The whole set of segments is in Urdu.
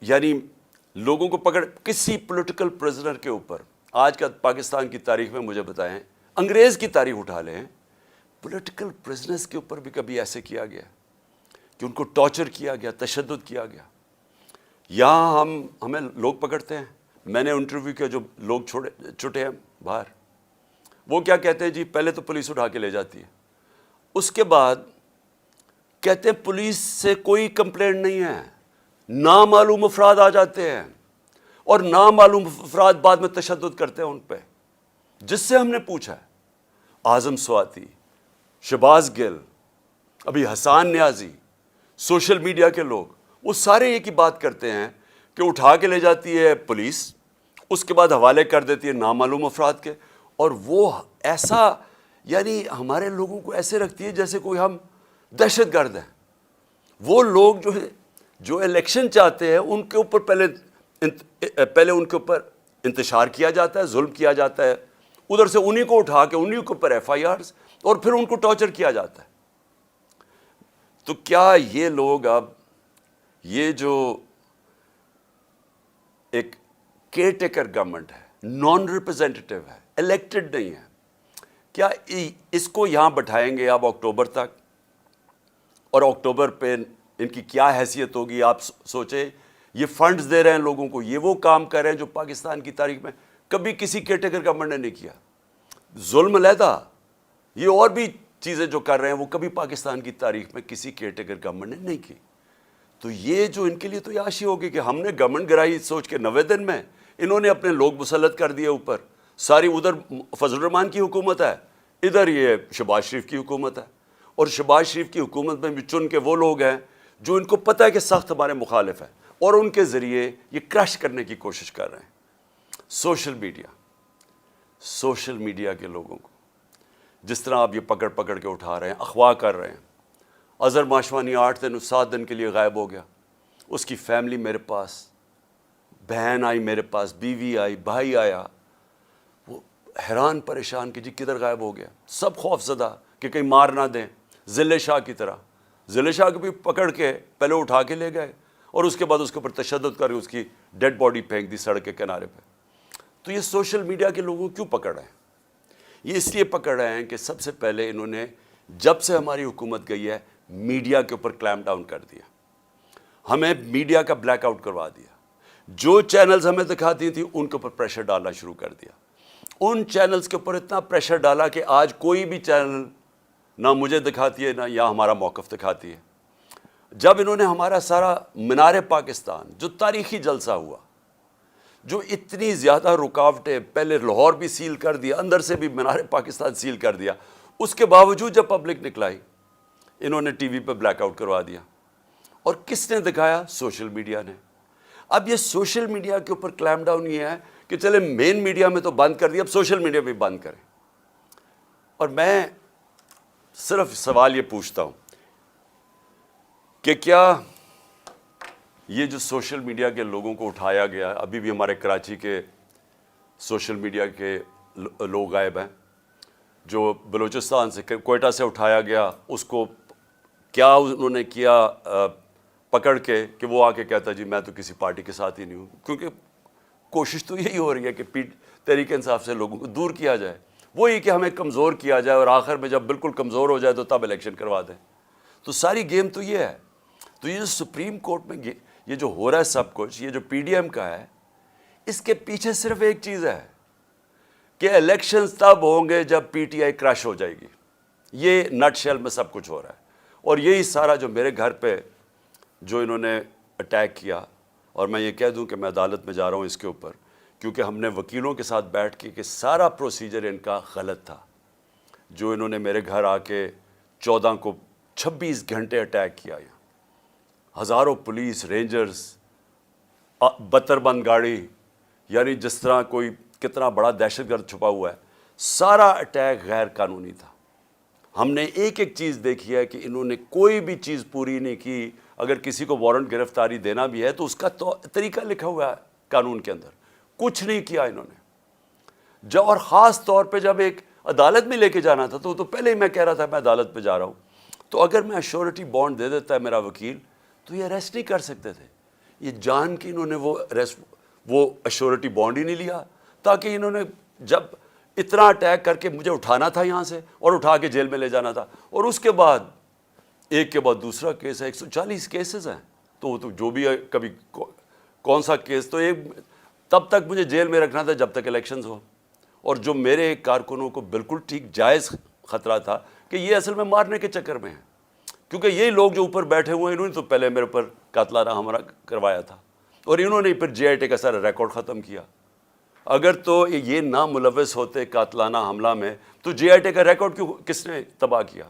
یعنی لوگوں کو پکڑ کسی پولیٹیکل پرزنر کے اوپر آج کا پاکستان کی تاریخ میں مجھے بتائیں، انگریز کی تاریخ اٹھا لیں، پولیٹیکل پرزنرز کے اوپر بھی کبھی ایسے کیا گیا کہ ان کو ٹارچر کیا گیا، تشدد کیا گیا؟ یہاں ہمیں لوگ پکڑتے ہیں. میں نے انٹرویو کیا جو لوگ چھوٹے ہیں باہر، وہ کیا کہتے ہیں جی پہلے تو پولیس اٹھا کے لے جاتی ہے، اس کے بعد کہتے ہیں پولیس سے کوئی کمپلینٹ نہیں ہے، نامعلوم افراد آ جاتے ہیں اور نامعلوم افراد بعد میں تشدد کرتے ہیں ان پہ. جس سے ہم نے پوچھا ہے اعظم سواتی، شہباز گل، ابھی حسان نیازی، سوشل میڈیا کے لوگ، وہ سارے ایک ہی بات کرتے ہیں کہ اٹھا کے لے جاتی ہے پولیس، اس کے بعد حوالے کر دیتی ہے نامعلوم افراد کے، اور وہ ایسا یعنی ہمارے لوگوں کو ایسے رکھتی ہے جیسے کوئی ہم دہشت گرد ہیں. وہ لوگ جو الیکشن چاہتے ہیں ان کے اوپر پہلے ان کے اوپر انتشار کیا جاتا ہے، ظلم کیا جاتا ہے، ادھر سے انہی کو اٹھا کے انہی کے اوپر ایف آئی آرز، اور پھر ان کو ٹارچر کیا جاتا ہے. تو کیا یہ لوگ اب یہ جو ایک کیئر ٹیکر گورنمنٹ ہے، نان ریپرزینٹیٹیو ہے، الیکٹڈ نہیں ہے، کیا اس کو یہاں بٹھائیں گے اب اکتوبر تک؟ اور اکتوبر پہ ان کی کیا حیثیت ہوگی آپ سوچیں. یہ فنڈز دے رہے ہیں لوگوں کو، یہ وہ کام کر رہے ہیں جو پاکستان کی تاریخ میں کبھی کسی کیئر ٹیکر گورنمنٹ نے نہیں کیا. ظلم علیحدہ، یہ اور بھی چیزیں جو کر رہے ہیں وہ کبھی پاکستان کی تاریخ میں کسی کیئر ٹیکر گورنمنٹ نے نہیں کی. تو یہ جو ان کے لیے تو یاشی ہوگی کہ ہم نے گورنمنٹ گرائی سوچ کے 90 دن میں انہوں نے اپنے لوگ مسلط کر دیے اوپر. ساری ادھر فضل الرحمان کی حکومت ہے، ادھر یہ شہباز شریف کی حکومت ہے، اور شہباز شریف کی حکومت میں بھی چن کے وہ لوگ ہیں جو ان کو پتہ ہے کہ سخت ہمارے مخالف ہیں، اور ان کے ذریعے یہ کرش کرنے کی کوشش کر رہے ہیں. سوشل میڈیا کے لوگوں کو جس طرح آپ یہ پکڑ کے اٹھا رہے ہیں، اغوا کر رہے ہیں. اظہر ماشوانی 8 دن 7 دن کے لیے غائب ہو گیا، اس کی فیملی میرے پاس، بہن آئی میرے پاس، بیوی آئی، بھائی آیا، وہ حیران پریشان کہ جی کدھر غائب ہو گیا. سب خوف زدہ کہ کہیں مار نہ دیں، ضلع شاہ کی طرح. ضلع شاہ کو بھی پکڑ کے پہلے اٹھا کے لے گئے اور اس کے بعد اس کے اوپر تشدد کر کے اس کی ڈیڈ باڈی پھینک دی سڑک کے کنارے پہ. تو یہ سوشل میڈیا کے لوگوں کو کیوں پکڑ رہے ہیں؟ یہ اس لیے پکڑ رہے ہیں کہ سب سے پہلے انہوں نے جب سے ہماری حکومت گئی ہے میڈیا کے اوپر کلیمپ ڈاؤن کر دیا، ہمیں میڈیا کا بلیک آؤٹ کروا دیا. جو چینلز ہمیں دکھاتی تھیں ان کے اوپر پریشر ڈالنا شروع کر دیا. ان چینلز کے اوپر اتنا پریشر ڈالا کہ آج کوئی بھی چینل نہ مجھے دکھاتی ہے نہ یا ہمارا موقف دکھاتی ہے. جب انہوں نے ہمارا سارا مینار پاکستان جو تاریخی جلسہ ہوا، جو اتنی زیادہ رکاوٹیں، پہلے لاہور بھی سیل کر دیا، اندر سے بھی مینار پاکستان سیل کر دیا، اس کے باوجود جب پبلک نکلائی انہوں نے ٹی وی پہ بلیک آؤٹ کروا دیا. اور کس نے دکھایا؟ سوشل میڈیا نے. اب یہ سوشل میڈیا کے اوپر کلیمپ ڈاؤن یہ ہے کہ چلے مین میڈیا میں تو بند کر دیا، اب سوشل میڈیا بھی بند کریں. اور میں صرف سوال یہ پوچھتا ہوں کہ کیا یہ جو سوشل میڈیا کے لوگوں کو اٹھایا گیا، ابھی بھی ہمارے کراچی کے سوشل میڈیا کے لوگ غائب ہیں، جو بلوچستان سے کوئٹہ سے اٹھایا گیا، اس کو کیا انہوں نے کیا پکڑ کے کہ وہ آ کے کہتا جی میں تو کسی پارٹی کے ساتھ ہی نہیں ہوں. کیونکہ کوشش تو یہی ہو رہی ہے کہ تحریک انصاف سے لوگوں کو دور کیا جائے، وہی کہ ہمیں کمزور کیا جائے اور آخر میں جب بالکل کمزور ہو جائے تو تب الیکشن کروا دیں. تو ساری گیم تو یہ ہے. تو یہ جو سپریم کورٹ میں یہ جو ہو رہا ہے سب کچھ، یہ جو پی ڈی ایم کا ہے، اس کے پیچھے صرف ایک چیز ہے کہ الیکشنز تب ہوں گے جب پی ٹی آئی کرش ہو جائے گی. یہ نٹ شیل میں سب کچھ ہو رہا ہے. اور یہی سارا جو میرے گھر پہ جو انہوں نے اٹیک کیا، اور میں یہ کہہ دوں کہ میں عدالت میں جا رہا ہوں اس کے اوپر، کیونکہ ہم نے وکیلوں کے ساتھ بیٹھ کے کہ سارا پروسیجر ان کا غلط تھا. جو انہوں نے میرے گھر آ کے 14 کو 26 گھنٹے اٹیک کیا، ہزاروں پولیس رینجرز، بتر بند گاڑی، یعنی جس طرح کوئی کتنا بڑا دہشت گرد چھپا ہوا ہے، سارا اٹیک غیر قانونی تھا. ہم نے ایک ایک چیز دیکھی ہے کہ انہوں نے کوئی بھی چیز پوری نہیں کی. اگر کسی کو وارنٹ گرفتاری دینا بھی ہے تو اس کا طریقہ لکھا ہوا ہے قانون کے اندر، کچھ نہیں کیا انہوں نے. اور خاص طور پہ جب ایک عدالت میں لے کے جانا تھا تو پہلے ہی میں کہہ رہا تھا میں عدالت پہ جا رہا ہوں، تو اگر میں ایشورٹی بانڈ دے دیتا ہے میرا وکیل تو یہ اریسٹ نہیں کر سکتے تھے. یہ جان کے انہوں نے وہ ایشورٹی بانڈ ہی نہیں لیا، تاکہ انہوں نے جب اتنا اٹیک کر کے مجھے اٹھانا تھا یہاں سے اور اٹھا کے جیل میں لے جانا تھا، اور اس کے بعد ایک کے بعد دوسرا کیس ہے، 140 کیسز ہیں، تو جو بھی ہے کبھی کون سا کیس، تو ایک تب تک مجھے جیل میں رکھنا تھا جب تک الیکشنز ہو. اور جو میرے کارکنوں کو بالکل ٹھیک جائز خطرہ تھا کہ یہ اصل میں مارنے کے چکر میں ہیں، کیونکہ یہی لوگ جو اوپر بیٹھے ہوئے ہیں انہوں نے تو پہلے میرے اوپر قاتلانہ حملہ کروایا تھا، اور انہوں نے پھر JIT کا سارا ریکارڈ ختم کیا. اگر تو یہ نہ ملوث ہوتے قاتلانہ حملہ میں تو JIT کا ریکارڈ کس نے تباہ کیا؟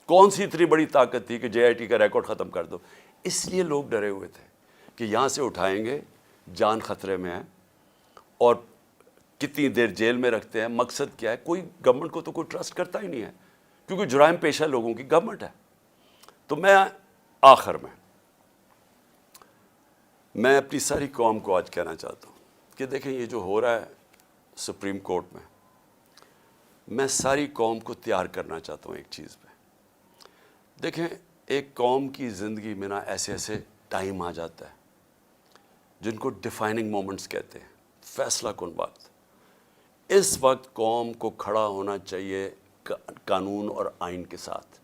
کون سی اتنی بڑی طاقت تھی کہ JIT کا ریکارڈ ختم کر دو؟ اس لیے لوگ ڈرے ہوئے تھے کہ یہاں سے اٹھائیں گے، جان خطرے میں ہے، اور کتنی دیر جیل میں رکھتے ہیں. مقصد کیا ہے؟ کوئی گورنمنٹ کو تو کوئی ٹرسٹ کرتا ہی نہیں ہے، کیونکہ جرائم پیشہ لوگوں کی گورنمنٹ ہے. تو میں آخر میں اپنی ساری قوم کو آج کہنا چاہتا ہوں کہ دیکھیں یہ جو ہو رہا ہے سپریم کورٹ میں ساری قوم کو تیار کرنا چاہتا ہوں ایک چیز پہ. دیکھیں ایک قوم کی زندگی میں نا ایسے ایسے ٹائم آ جاتا ہے جن کو ڈیفائننگ مومنٹس کہتے ہیں، فیصلہ کن وقت. اس وقت قوم کو کھڑا ہونا چاہیے قانون اور آئین کے ساتھ.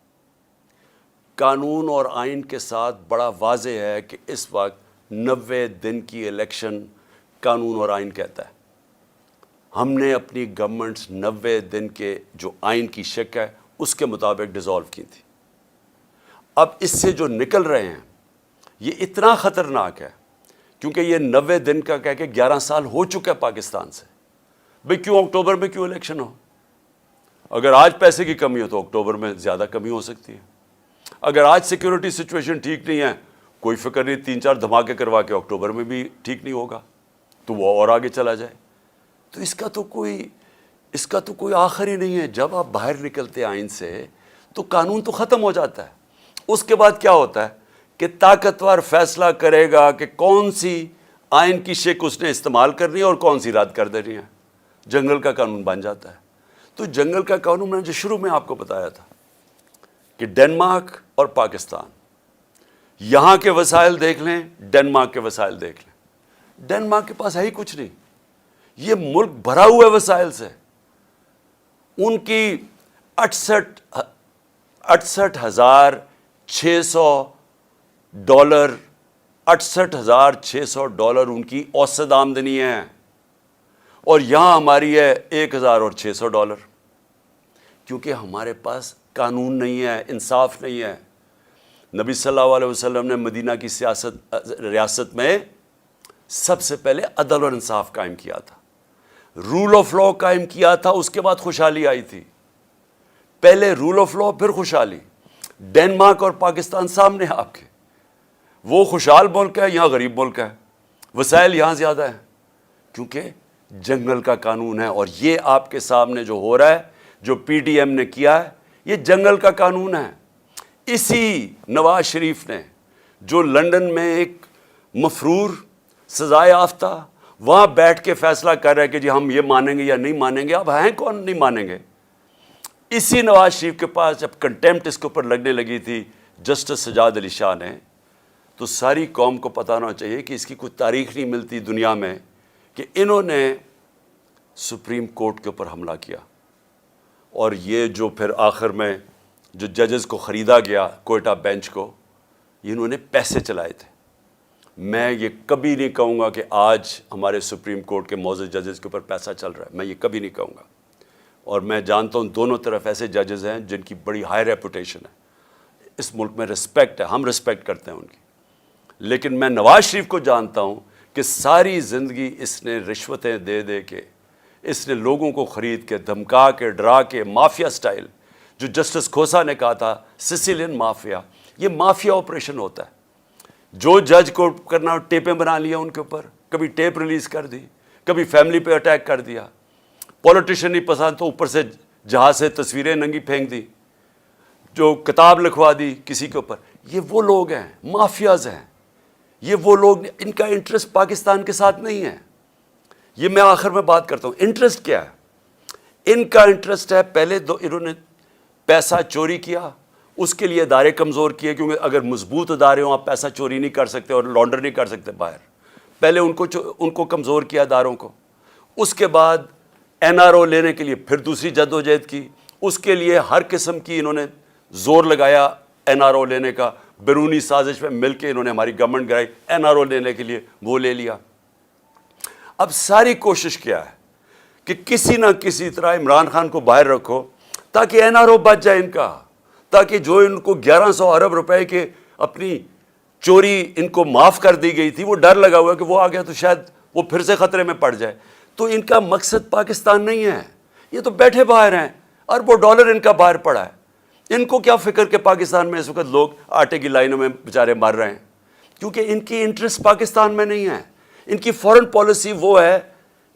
قانون اور آئین کے ساتھ بڑا واضح ہے کہ اس وقت 90 دن کی الیکشن قانون اور آئین کہتا ہے. ہم نے اپنی گورنمنٹس 90 دن کے جو آئین کی شک ہے اس کے مطابق ڈیزالو کی تھی. اب اس سے جو نکل رہے ہیں یہ اتنا خطرناک ہے کیونکہ یہ 90 دن کا کہہ کے 11 سال ہو چکا ہے پاکستان سے. بھئی کیوں اکتوبر میں کیوں الیکشن ہو؟ اگر آج پیسے کی کمی ہو تو اکتوبر میں زیادہ کمی ہو سکتی ہے. اگر آج سیکیورٹی سچویشن ٹھیک نہیں ہے، کوئی فکر نہیں، 3-4 دھماکے کروا کے اکتوبر میں بھی ٹھیک نہیں ہوگا تو وہ اور آگے چلا جائے. تو اس کا تو کوئی آخر ہی نہیں ہے. جب آپ باہر نکلتے آئین سے تو قانون تو ختم ہو جاتا ہے. اس کے بعد کیا ہوتا ہے کہ طاقتور فیصلہ کرے گا کہ کون سی آئین کی شک اس نے استعمال کرنی ہے اور کون سی رد کر دینی ہے. جنگل کا قانون بن جاتا ہے. تو جنگل کا قانون میں نے جو شروع میں آپ کو بتایا تھا کہ ڈنمارک اور پاکستان، یہاں کے وسائل دیکھ لیں، ڈنمارک کے وسائل دیکھ لیں. ڈنمارک کے پاس ہے ہی کچھ نہیں، یہ ملک بھرا ہوا ہے وسائل سے. ان کی 68,600 ڈالر $68,600 ان کی اوسط آمدنی ہے، اور یہاں ہماری ہے $1,600، کیونکہ ہمارے پاس قانون نہیں ہے، انصاف نہیں ہے. نبی صلی اللہ علیہ وسلم نے مدینہ کی ریاست میں سب سے پہلے عدل اور انصاف قائم کیا تھا، رول آف لا قائم کیا تھا. اس کے بعد خوشحالی آئی تھی. پہلے رول آف لا پھر خوشحالی. ڈنمارک اور پاکستان سامنے ہیں آپ کے. وہ خوشحال ملک ہے، یہاں غریب ملک ہے. وسائل یہاں زیادہ ہیں کیونکہ جنگل کا قانون ہے. اور یہ آپ کے سامنے جو ہو رہا ہے، جو PDM نے کیا ہے، یہ جنگل کا قانون ہے. اسی نواز شریف نے جو لندن میں ایک مفرور سزائے یافتہ وہاں بیٹھ کے فیصلہ کر رہے کہ جی ہم یہ مانیں گے یا نہیں مانیں گے. اب ہیں کون نہیں مانیں گے؟ اسی نواز شریف کے پاس جب کنٹیمپٹ اس کے اوپر لگنے لگی تھی جسٹس سجاد علی شاہ نے، تو ساری قوم کو پتہ ہونا چاہیے کہ اس کی کوئی تاریخ نہیں ملتی دنیا میں کہ انہوں نے سپریم کورٹ کے اوپر حملہ کیا. اور یہ جو پھر آخر میں جو ججز کو خریدا گیا کوئٹہ بینچ کو، یہ انہوں نے پیسے چلائے تھے. میں یہ کبھی نہیں کہوں گا کہ آج ہمارے سپریم کورٹ کے معزز ججز کے اوپر پیسہ چل رہا ہے، میں یہ کبھی نہیں کہوں گا. اور میں جانتا ہوں دونوں طرف ایسے ججز ہیں جن کی بڑی ہائی ریپوٹیشن ہے، اس ملک میں رسپیکٹ ہے، ہم رسپیکٹ کرتے ہیں ان کی. لیکن میں نواز شریف کو جانتا ہوں کہ ساری زندگی اس نے رشوتیں دے دے کے، اس نے لوگوں کو خرید کے، دھمکا کے، ڈرا کے، مافیا سٹائل، جو جسٹس کھوسا نے کہا تھا سسیلین مافیا، یہ مافیا آپریشن ہوتا ہے. جو جج کو کرنا ٹیپیں بنا لیا ان کے اوپر، کبھی ٹیپ ریلیز کر دی، کبھی فیملی پہ اٹیک کر دیا. پولیٹیشین نہیں پسند تو اوپر سے جہاز سے تصویریں ننگی پھینک دی، جو کتاب لکھوا دی کسی کے اوپر. یہ وہ لوگ ہیں، مافیاز ہیں. یہ وہ لوگ، ان کا انٹرسٹ پاکستان کے ساتھ نہیں ہے. یہ میں آخر میں بات کرتا ہوں انٹرسٹ کیا ہے. ان کا انٹرسٹ ہے، پہلے انہوں نے پیسہ چوری کیا، اس کے لیے ادارے کمزور کیے، کیونکہ اگر مضبوط ادارے ہوں آپ پیسہ چوری نہیں کر سکتے اور لانڈر نہیں کر سکتے باہر. پہلے ان کو کمزور کیا اداروں کو. اس کے بعد NRO لینے کے لیے پھر دوسری جدوجہد کی. اس کے لیے ہر قسم کی انہوں نے زور لگایا NRO لینے کا. بیرونی سازش میں مل کے انہوں نے ہماری گورنمنٹ گرائی NRO لینے کے لیے، وہ لے لیا. اب ساری کوشش کیا ہے کہ کسی نہ کسی طرح عمران خان کو باہر رکھو تاکہ NRO بچ جائے ان کا، تاکہ جو ان کو 1100 ارب روپے کے اپنی چوری ان کو معاف کر دی گئی تھی، وہ ڈر لگا ہوا کہ وہ آ گیا تو شاید وہ پھر سے خطرے میں پڑ جائے. تو ان کا مقصد پاکستان نہیں ہے، یہ تو بیٹھے باہر ہیں، اربوں ڈالر ان کا باہر پڑا ہے. ان کو کیا فکر کہ پاکستان میں اس وقت لوگ آٹے کی لائنوں میں بیچارے مر رہے ہیں، کیونکہ ان کی انٹرسٹ پاکستان میں نہیں ہے. ان کی فورن پالیسی وہ ہے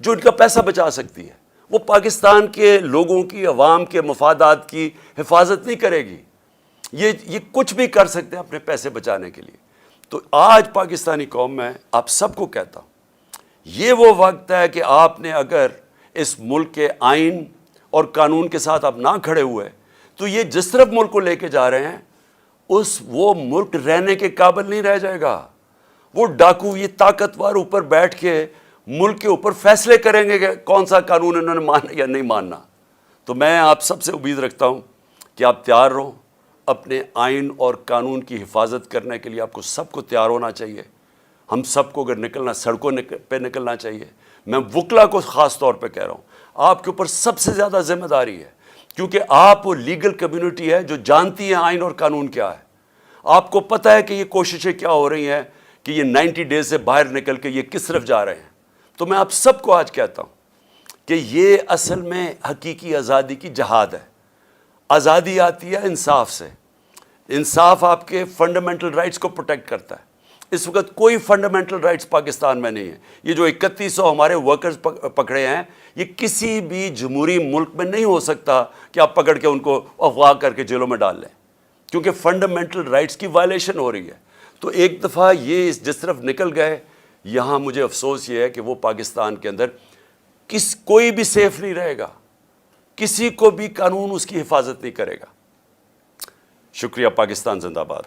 جو ان کا پیسہ بچا سکتی ہے، وہ پاکستان کے لوگوں کی، عوام کے مفادات کی حفاظت نہیں کرے گی. یہ کچھ بھی کر سکتے ہیں اپنے پیسے بچانے کے لیے. تو آج پاکستانی قوم میں آپ سب کو کہتا ہوں، یہ وہ وقت ہے کہ آپ نے اگر اس ملک کے آئین اور قانون کے ساتھ آپ نہ کھڑے ہوئے تو یہ جس طرف ملک کو لے کے جا رہے ہیں وہ ملک رہنے کے قابل نہیں رہ جائے گا. وہ ڈاکو، یہ طاقتور اوپر بیٹھ کے ملک کے اوپر فیصلے کریں گے کہ کون سا قانون انہوں نے ماننا یا نہیں ماننا. تو میں آپ سب سے امید رکھتا ہوں کہ آپ تیار رہو. اپنے آئین اور قانون کی حفاظت کرنے کے لیے آپ کو سب کو تیار ہونا چاہیے. ہم سب کو اگر نکلنا سڑکوں پہ نکلنا چاہیے. میں وکلا کو خاص طور پہ کہہ رہا ہوں، آپ کے اوپر سب سے زیادہ ذمہ داری ہے، کیونکہ آپ وہ لیگل کمیونٹی ہے جو جانتی ہے آئین اور قانون کیا ہے. آپ کو پتہ ہے کہ یہ کوششیں کیا ہو رہی ہیں کہ یہ 90 ڈیز سے باہر نکل کے یہ کس طرف جا رہے ہیں. تو میں آپ سب کو آج کہتا ہوں کہ یہ اصل میں حقیقی آزادی کی جہاد ہے. آزادی آتی ہے انصاف سے. انصاف آپ کے فنڈامنٹل رائٹس کو پروٹیکٹ کرتا ہے. اس وقت کوئی فنڈامنٹل رائٹس پاکستان میں نہیں ہے. یہ جو 3100 ہمارے ورکرز پکڑے ہیں، یہ کسی بھی جمہوری ملک میں نہیں ہو سکتا کہ آپ پکڑ کے ان کو اغوا کر کے جیلوں میں ڈال لیں، کیونکہ فنڈامنٹل رائٹس کی وائلیشن ہو رہی ہے. تو ایک دفعہ یہ جس طرف نکل گئے، یہاں مجھے افسوس یہ ہے کہ وہ پاکستان کے اندر کوئی بھی سیف نہیں رہے گا، کسی کو بھی قانون اس کی حفاظت نہیں کرے گا. شکریہ. پاکستان زندہ باد.